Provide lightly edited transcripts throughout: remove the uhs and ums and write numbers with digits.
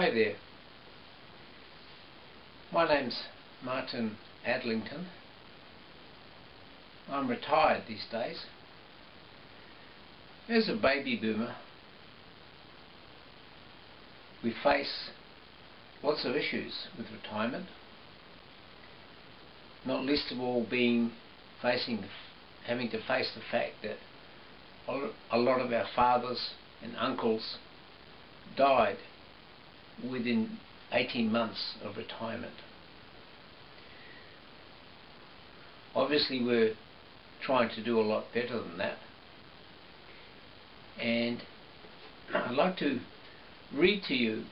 Hi there, my name's Martin Adlington. I'm retired these days. As a baby boomer, we face lots of issues with retirement, not least of all being having to face the fact that a lot of our fathers and uncles died within 18 months of retirement. Obviously we're trying to do a lot better than that, and I'd like to read to you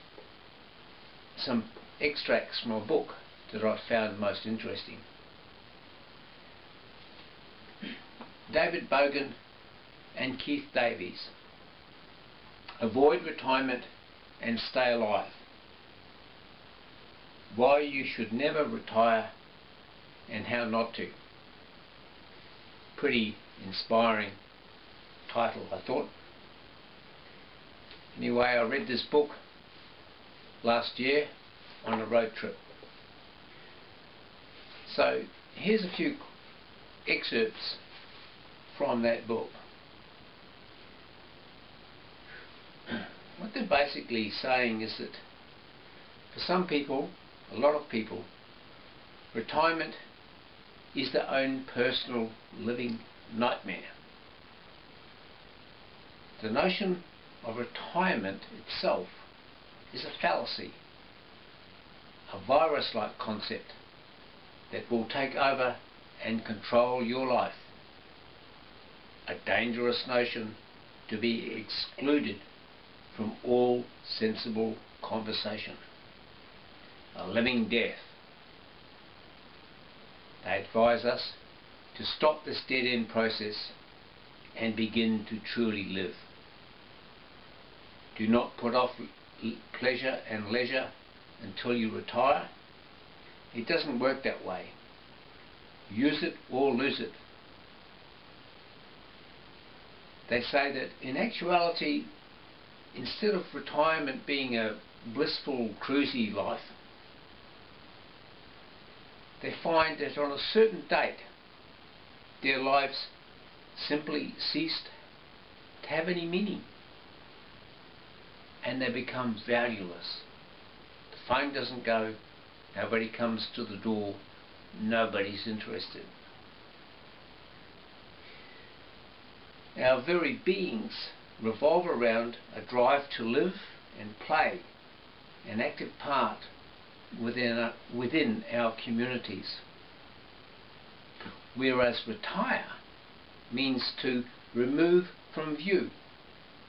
some extracts from a book that I found most interesting. David Bogan and Keith Davies, Avoid Retirement and Stay Alive. Why you should never retire and how not to. Pretty inspiring title, I thought. Anyway, I read this book last year on a road trip. So here's a few excerpts from that book. What they're basically saying is that for some people, a lot of people, retirement is their own personal living nightmare. The notion of retirement itself is a fallacy, a virus-like concept that will take over and control your life, a dangerous notion to be excluded from all sensible conversation, a living death. They advise us to stop this dead-end process and begin to truly live. Do not put off pleasure and leisure until you retire. It doesn't work that way. Use it or lose it. They say that in actuality, instead of retirement being a blissful, cruisy life, they find that on a certain date their lives simply ceased to have any meaning, and they become valueless. The phone doesn't go, nobody comes to the door, nobody's interested. Our very beings revolve around a drive to live and play an active part within our communities, whereas retire means to remove from view,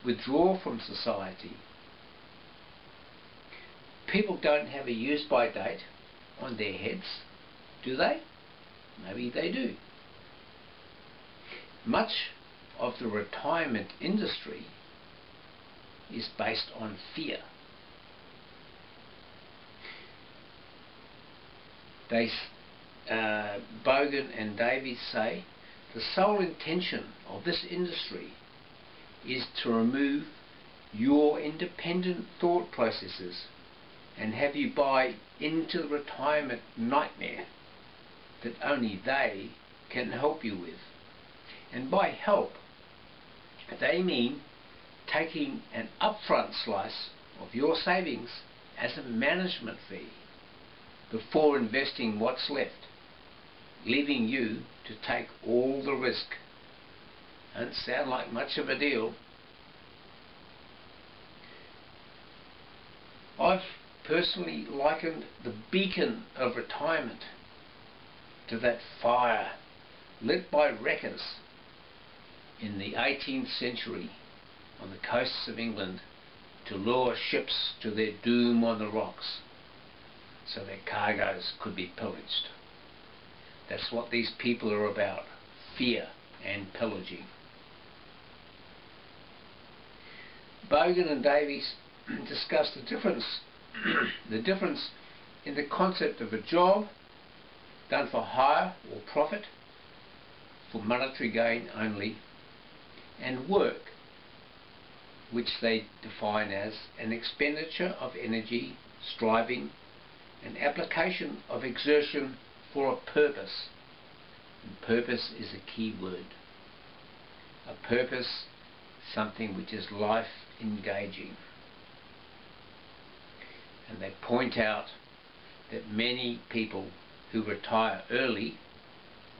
withdraw from society. People don't have a use-by date on their heads, do they? Maybe they do. Much of the retirement industry is based on fear. Bogan and Davies say the sole intention of this industry is to remove your independent thought processes and have you buy into the retirement nightmare that only they can help you with. And by help, they mean taking an upfront slice of your savings as a management fee before investing what's left, leaving you to take all the risk. Doesn't sound like much of a deal. I've personally likened the beacon of retirement to that fire lit by wreckers in the 18th century on the coasts of England to lure ships to their doom on the rocks so their cargoes could be pillaged. That's what these people are about, fear and pillaging. Bogan and Davies discuss the difference in the concept of a job done for hire or profit, for monetary gain only, and work which they define as an expenditure of energy, striving, an application of exertion for a purpose. And purpose is a key word. A purpose, something which is life engaging. And they point out that many people who retire early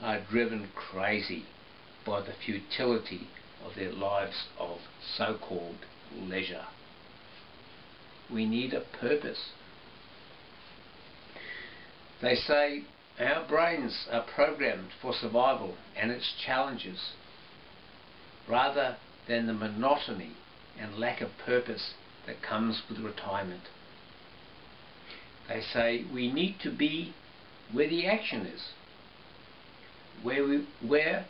are driven crazy by the futility of their lives of so-called leisure. We need a purpose. They say our brains are programmed for survival and its challenges, rather than the monotony and lack of purpose that comes with retirement. They say we need to be where the action is, where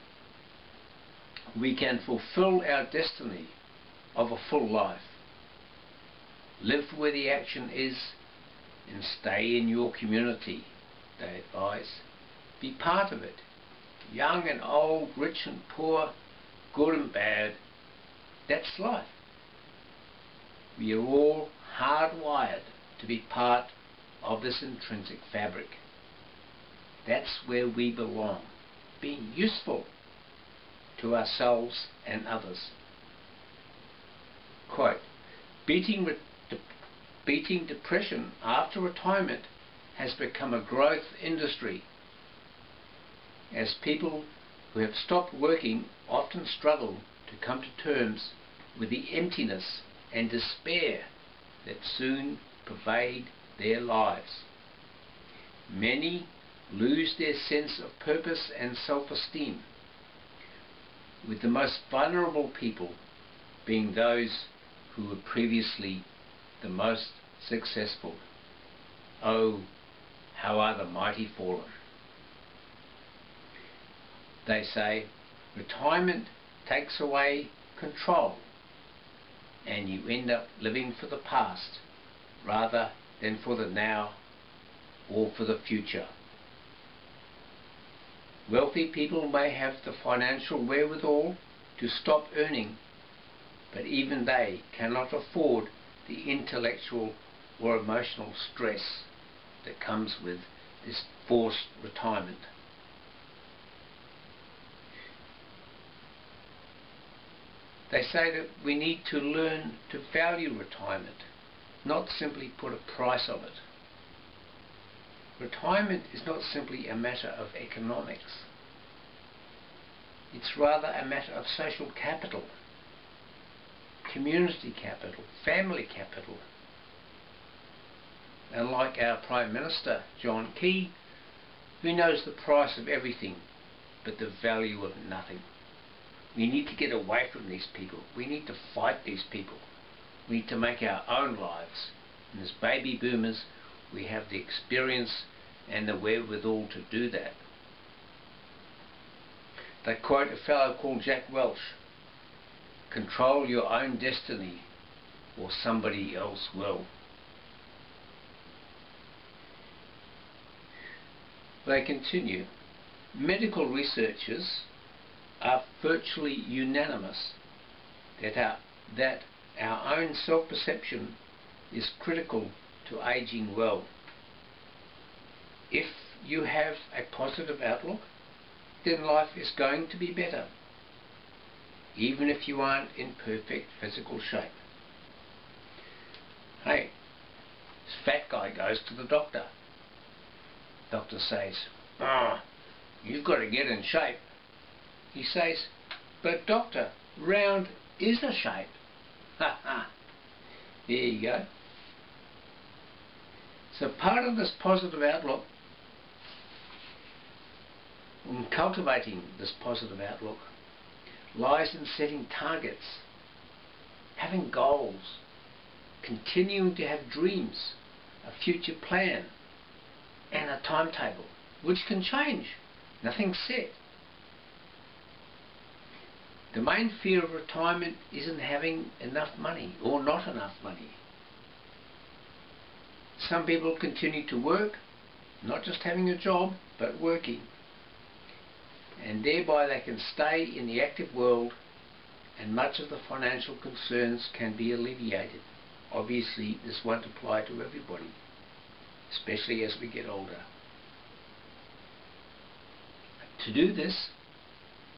we can fulfill our destiny of a full life. Live where the action is and stay in your community, they advise. Be part of it. Young and old, rich and poor, good and bad. That's life. We are all hardwired to be part of this intrinsic fabric. That's where we belong, being useful to ourselves and others. Quote, beating depression after retirement has become a growth industry, as people who have stopped working often struggle to come to terms with the emptiness and despair that soon pervade their lives. Many lose their sense of purpose and self-esteem, with the most vulnerable people being those who were previously the most successful. Oh, how are the mighty fallen? They say retirement takes away control and you end up living for the past rather than for the now or for the future. Wealthy people may have the financial wherewithal to stop earning, but even they cannot afford the intellectual or emotional stress that comes with this forced retirement. They say that we need to learn to value retirement, not simply put a price on it. Retirement is not simply a matter of economics. It's rather a matter of social capital, community capital, family capital. And like our Prime Minister, John Key, who knows the price of everything but the value of nothing. We need to get away from these people. We need to fight these people. We need to make our own lives. And as baby boomers, we have the experience and the wherewithal to do that. They quote a fellow called Jack Welch, "Control your own destiny or somebody else will." They continue, medical researchers are virtually unanimous that our own self-perception is critical to aging well. If you have a positive outlook, then life is going to be better, even if you aren't in perfect physical shape. Hey, this fat guy goes to the doctor. Doctor says, you've got to get in shape. He says, but doctor, round is a shape. Ha ha. There you go. So part of this positive outlook, in cultivating this positive outlook, lies in setting targets, having goals, continuing to have dreams, a future plan, and a timetable, which can change. Nothing's set. The main fear of retirement isn't having enough money or not enough money. Some people continue to work, not just having a job, but working. And thereby they can stay in the active world and much of the financial concerns can be alleviated. Obviously, this won't apply to everybody, especially as we get older. To do this,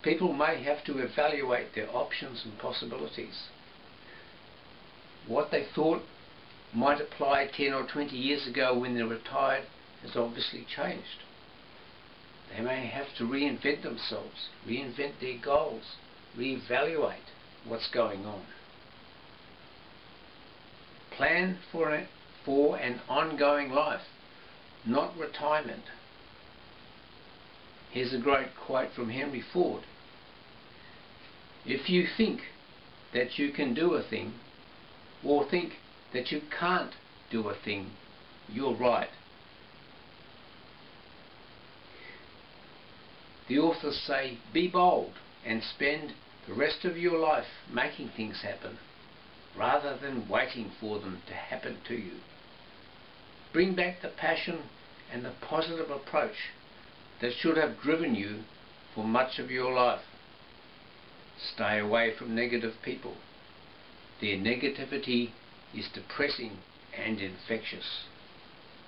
people may have to evaluate their options and possibilities. What they thought might apply 10 or 20 years ago when they retired has obviously changed. They may have to reinvent themselves, reinvent their goals, reevaluate what's going on. Plan for an ongoing life, not retirement. Here's a great quote from Henry Ford. If you think that you can do a thing, or think that you can't do a thing, you're right. The authors say, be bold and spend the rest of your life making things happen, rather than waiting for them to happen to you. Bring back the passion and the positive approach that should have driven you for much of your life. Stay away from negative people. Their negativity is depressing and infectious.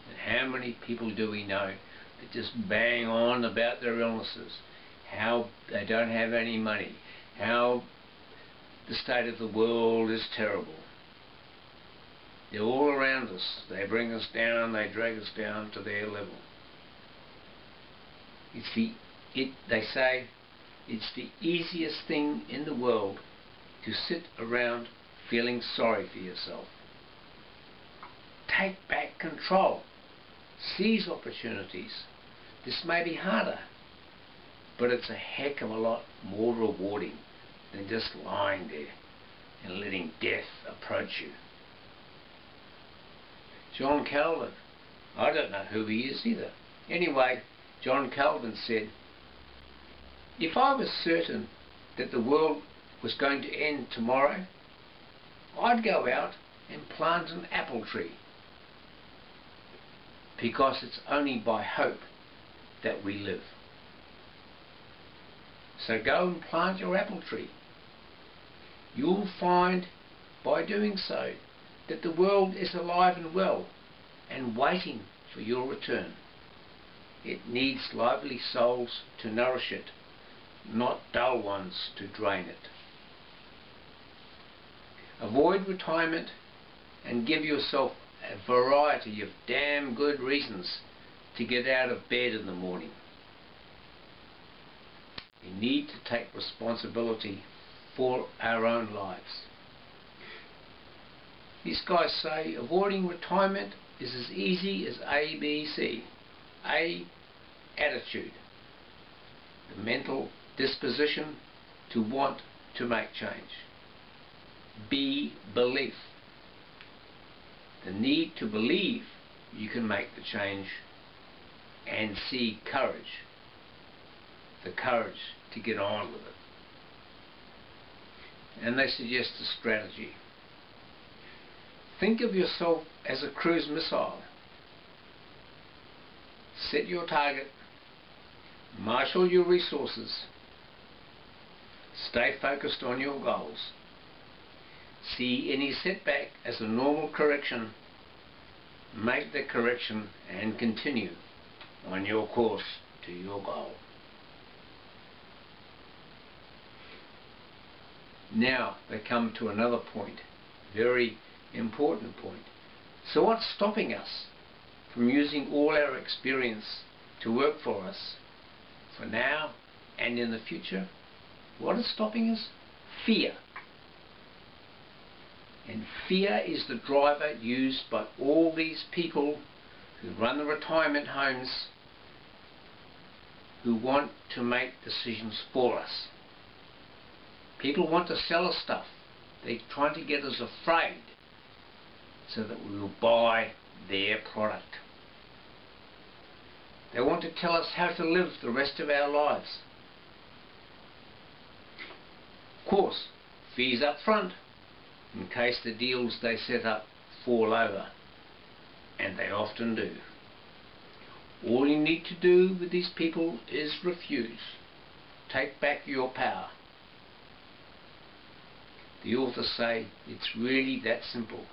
And how many people do we know that just bang on about their illnesses, how they don't have any money, how the state of the world is terrible. They're all around us. They bring us down, they drag us down to their level. They say it's the easiest thing in the world to sit around feeling sorry for yourself. Take back control. Seize opportunities. This may be harder, but it's a heck of a lot more rewarding than just lying there and letting death approach you. John Calvin, I don't know who he is either. Anyway, John Calvin said, if I was certain that the world was going to end tomorrow, I'd go out and plant an apple tree, because it's only by hope that we live. So go and plant your apple tree. You'll find by doing so that the world is alive and well and waiting for your return. It needs lively souls to nourish it, not dull ones to drain it. Avoid retirement and give yourself a variety of damn good reasons to get out of bed in the morning. We need to take responsibility for our own lives. These guys say avoiding retirement is as easy as ABC. A, attitude, the mental disposition to want to make change. B, belief, the need to believe you can make the change. And C, courage, the courage to get on with it. And they suggest a strategy. Think of yourself as a cruise missile. Set your target, marshal your resources, stay focused on your goals. See any setback as a normal correction, make the correction and continue on your course to your goal. Now they come to another point, very important point. So what's stopping us from using all our experience to work for us, for now and in the future? What is stopping us? Fear. And fear is the driver used by all these people who run the retirement homes, who want to make decisions for us. People want to sell us stuff. They're trying to get us afraid so that we will buy their product. They want to tell us how to live the rest of our lives. Of course, fees up front, in case the deals they set up fall over, and they often do. All you need to do with these people is refuse. Take back your power. The authors say it's really that simple.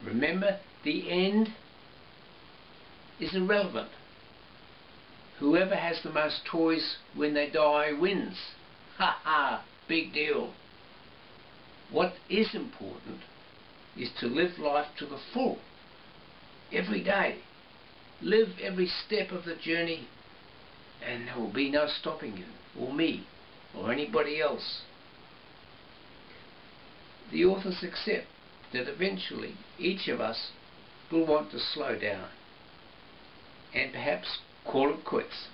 Remember, the end is irrelevant. Whoever has the most toys when they die wins. Ha ha, big deal. What is important is to live life to the full. Every day. Live every step of the journey, and there will be no stopping you, or me, or anybody else. The authors accept that eventually each of us will want to slow down and perhaps call it quits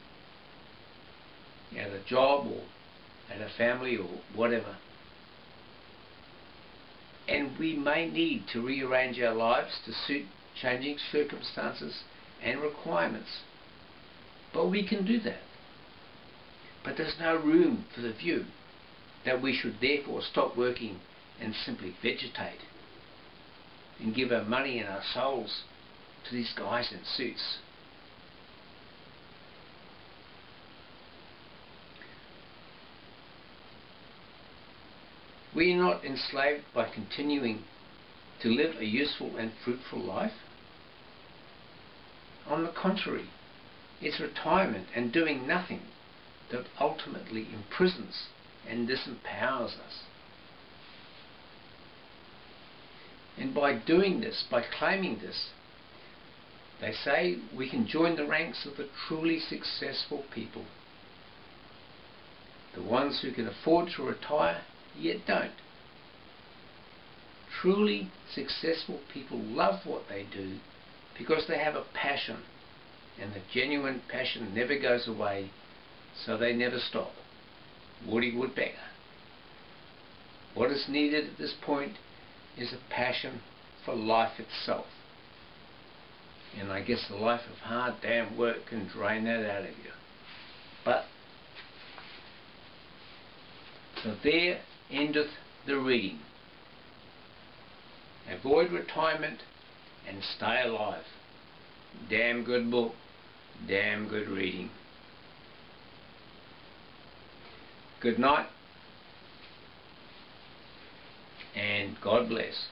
at a job or at a family or whatever. And we may need to rearrange our lives to suit changing circumstances and requirements. But we can do that. But there's no room for the view that we should therefore stop working and simply vegetate and give our money and our souls to these guys in suits. We are not enslaved by continuing to live a useful and fruitful life. On the contrary, it's retirement and doing nothing that ultimately imprisons and disempowers us. And by doing this, by claiming this, they say we can join the ranks of the truly successful people. The ones who can afford to retire yet don't. Truly successful people love what they do because they have a passion, and the genuine passion never goes away, so they never stop. Woody Woodpecker. What is needed at this point is a passion for life itself. And I guess the life of hard damn work can drain that out of you. But, so there endeth the reading. Avoid retirement and stay alive. Damn good book, damn good reading. Good night, and God bless.